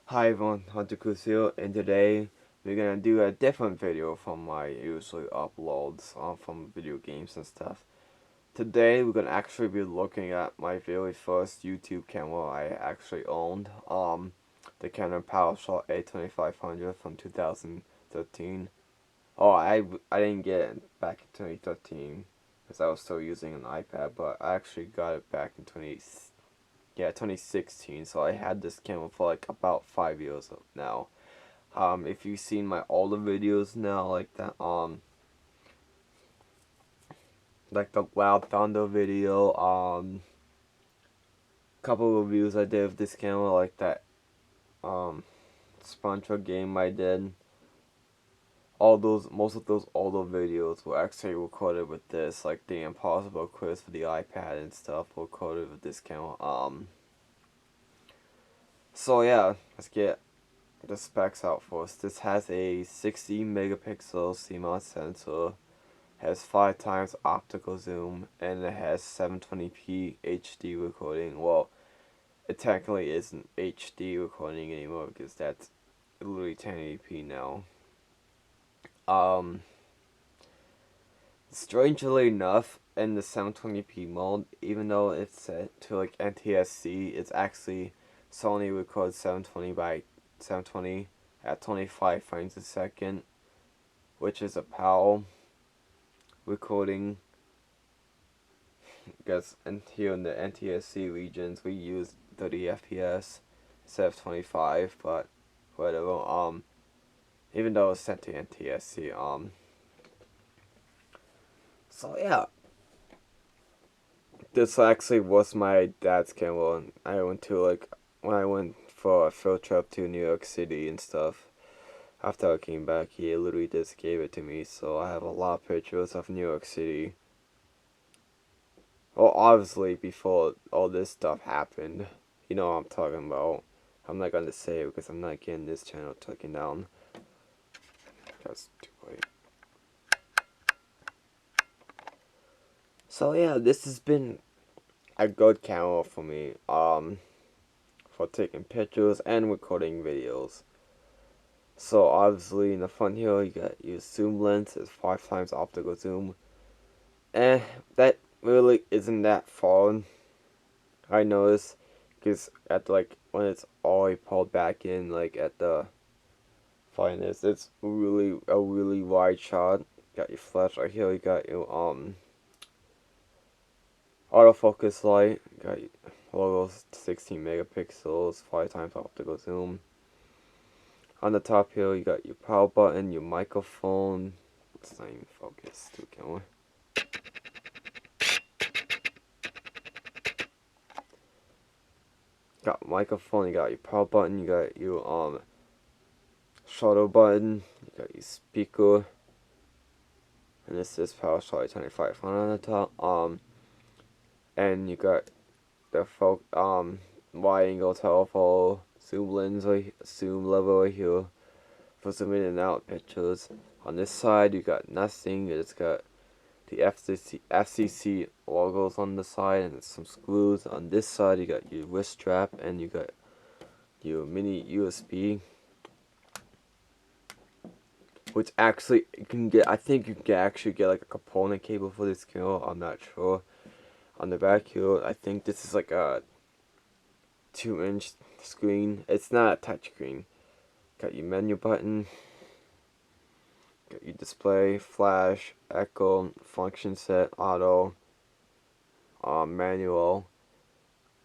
Hi everyone, Hunter Cruz here, and today we're gonna do a different video from my usually uploads from video games and stuff. Today we're gonna actually be looking at my very first YouTube camera I actually owned, the Canon PowerShot a2500 from 2013. Oh, I didn't get it back in 2013 because I was still using an iPad, but I actually got it back in 2016. So I had this camera for like about 5 years now. If you've seen my older videos now, like that, like the Loud Thunder video, couple of reviews I did of this camera, like that, SpongeBob game I did. Most of those older videos were actually recorded with this, like the Impossible Quiz for the iPad and stuff, were recorded with this camera. So yeah, let's get the specs out for us. This has a 60 megapixel CMOS sensor, has 5 times optical zoom, and it has 720p HD recording. Well, it technically isn't HD recording anymore because that's literally 1080p now. Um, Strangely enough, in the 720p mode, even though it's set to like NTSC, it's actually Sony records 720 by 720 at 25 frames a second, which is a PAL recording. Because here in the NTSC regions, we use 30 FPS instead of 25, but whatever. Even though it's set to NTSC, so yeah, this actually was my dad's camera. I went to like when I went for a field trip to New York City and stuff. After I came back, he literally just gave it to me. So I have a lot of pictures of New York City. Well, obviously before all this stuff happened, you know what I'm talking about. I'm not gonna say it because I'm not getting this channel taken down. That's too late. So yeah, this has been a good camera for me. For taking pictures and recording videos. So obviously in the front here you got your zoom lens is 5 times optical zoom. Eh, that really isn't that far. I noticed because at like when it's all pulled back in, like at the finest, it's really a really wide shot. Got your flash right here. You got your autofocus light. Got your logos 16 megapixels, 5 times optical zoom. On the top here, you got your power button, your microphone. It's not even focused. Too, can we? Got microphone. You got your power button. You got your shutter button. You got your speaker. And this is PowerShot 2500 on the top. And you got the wide angle telephoto zoom lens, zoom level right here for zooming in and out pictures. On this side, you got nothing. It's got the FCC logos on the side and some screws. On this side, you got your wrist strap and you got your mini USB, which actually you can get. I think you can actually get like a component cable for this camera. I'm not sure. On the back here, I think this is like a 2-inch screen. It's not a touch screen. Got your menu button. Got your display, flash, echo, function set, auto, manual.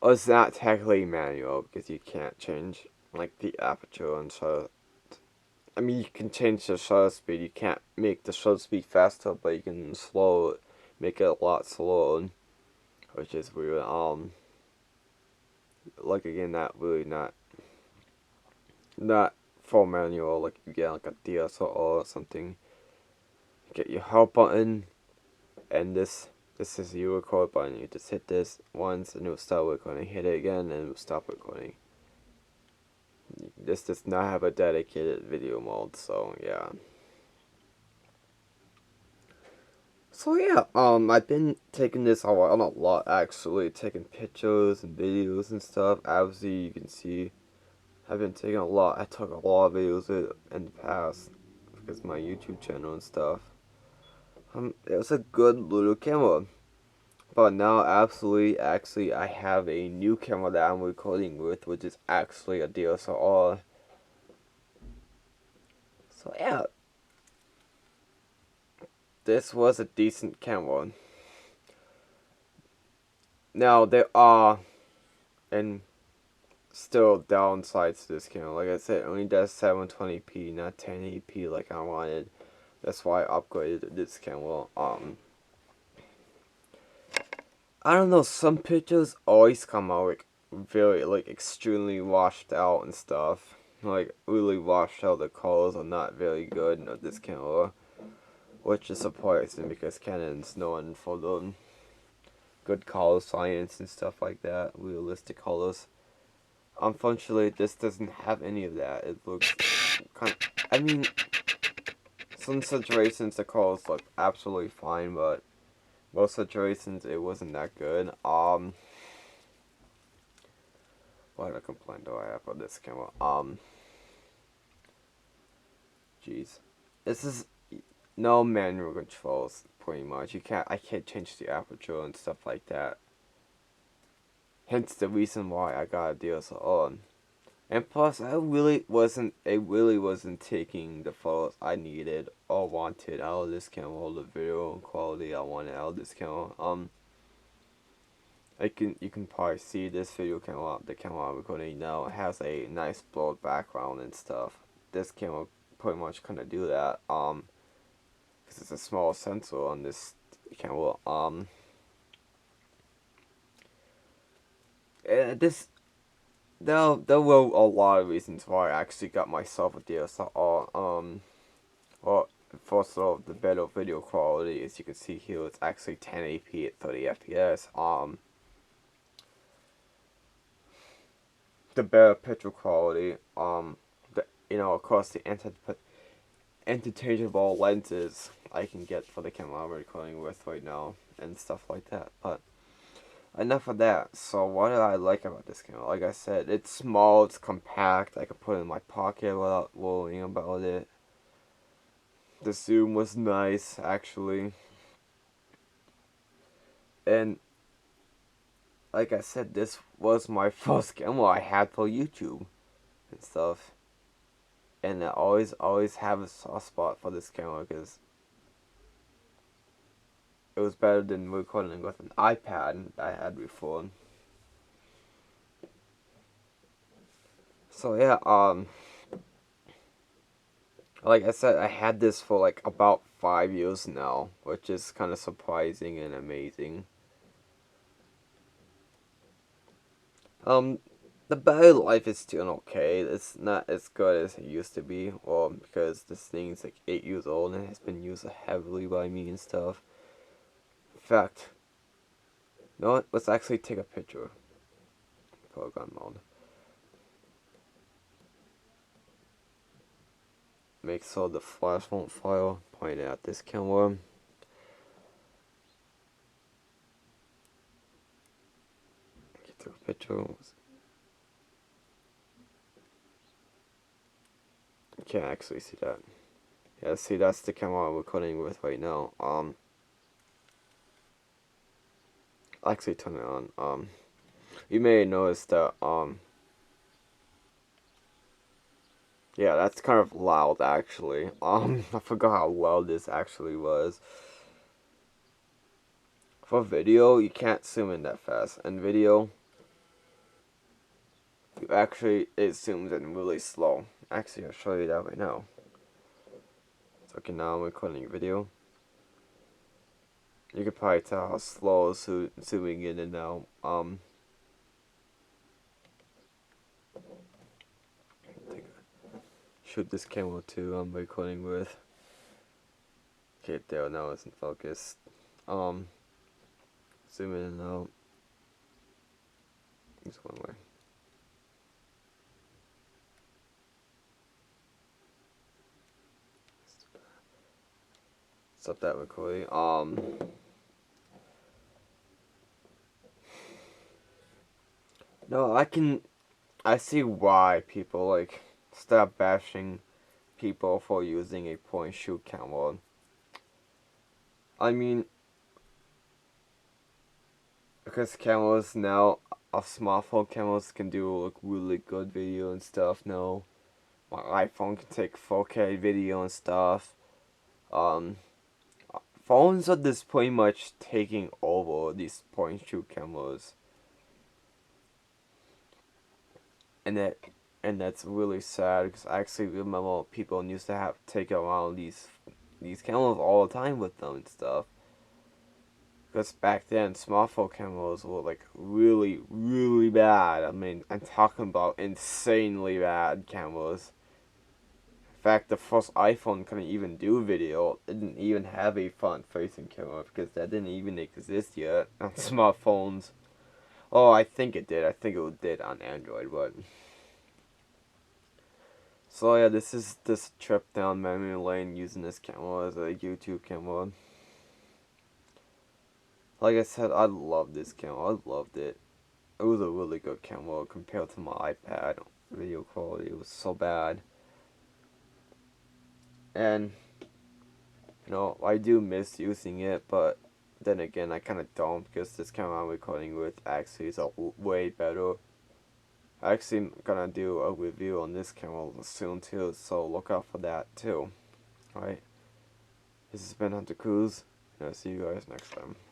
Oh, it's not technically manual because you can't change like the aperture and shutter. I mean, you can change the shutter speed. You can't make the shutter speed faster, but you can slow it, make it a lot slower, which is weird. Like again, not full manual. Like you get like a DSLR or something. You get your help button, and this is your record button. You just hit this once, and it will start recording. Hit it again, and it will stop recording. This does not have a dedicated video mode, so yeah. So yeah, I've been taking this on a lot actually, taking pictures and videos and stuff. Obviously, you can see I've been taking a lot. I took a lot of videos in the past because of my YouTube channel and stuff. It was a good little camera. But now, actually, I have a new camera that I'm recording with, which is actually a DSLR. So yeah, this was a decent camera. Now there are, and still downsides to this camera. Like I said, it only does 720p, not 1080p like I wanted. That's why I upgraded this camera. I don't know, some pictures always come out like very extremely washed out and stuff. Like really washed out, the colors are not very good of this camera. Which is surprising because Canon's known for the good color science and stuff like that, realistic colors. Unfortunately, this doesn't have any of that. It looks kind of, I mean, some situations the colors look absolutely fine, but most situations it wasn't that good. What a complaint do I have about this camera? Jeez, this is no manual controls pretty much. I can't change the aperture and stuff like that. Hence the reason why I got a DSLR. And plus, it really wasn't taking the photos I needed or wanted out of this camera, or the video quality I wanted out of this camera. You can probably see this video camera, the camera I'm recording now, has a nice blurred background and stuff. This camera pretty much couldn't do that, because it's a small sensor on this camera. This there were a lot of reasons why I actually got myself a DSLR. Well, first of all, the better video quality, as you can see here, it's actually 1080p at 30 FPS. The better picture quality. Of course, the interchangeable lenses I can get for the camera I'm recording with right now and stuff like that. But enough of that. So what do I like about this camera? Like I said, it's small, it's compact. I could put it in my pocket without worrying about it. The zoom was nice, actually. And like I said, this was my first camera I had for YouTube and stuff. And I always have a soft spot for this camera because it was better than recording with an iPad I had before. So yeah, like I said, I had this for like about 5 years now, which is kind of surprising and amazing. The battery life is still okay. It's not as good as it used to be, well, because this thing's like 8 years old and has been used heavily by me and stuff. In fact, you know what? Let's actually take a picture. Program mode. Make so the flash won't fire. Point at this camera. Get the picture. You can't actually see that. Yeah, see, that's the camera I'm recording with right now. I'll actually turn it on. You may notice that, yeah, that's kind of loud, actually. I forgot how loud this actually was. For video, you can't zoom in that fast. And video, it zooms in really slow. Actually, I'll show you that right now. So, okay, now I'm recording video. You can probably tell how slow it's zooming in and out. Shoot this camera too I'm recording with. Okay, there, now it's in focus. Zoom in and out. Just one way. Stop that recording. No, I can I see why people like stop bashing people for using a point and shoot camera. I mean, because cameras now, smartphone cameras can do like really good video and stuff now. My iPhone can take 4K video and stuff. Um, Phones are just pretty much taking over these point and shoot cameras, and that's really sad because I actually remember people used to have to take around these cameras all the time with them and stuff. Because back then, smartphone cameras were like really, really bad. I mean, I'm talking about insanely bad cameras. In fact, the first iPhone couldn't even do video. It didn't even have a front-facing camera because that didn't even exist yet on smartphones. Oh, I think it did. I think it did on Android, but so yeah, this is this trip down memory lane using this camera as a YouTube camera. Like I said, I love this camera. I loved it. It was a really good camera compared to my iPad. Video quality was so bad. And, I do miss using it, but then again, I kind of don't because this camera I'm recording with actually is way better. I actually am gonna do a review on this camera soon too, so look out for that too. Alright, this has been Hunter Cruz, and I'll see you guys next time.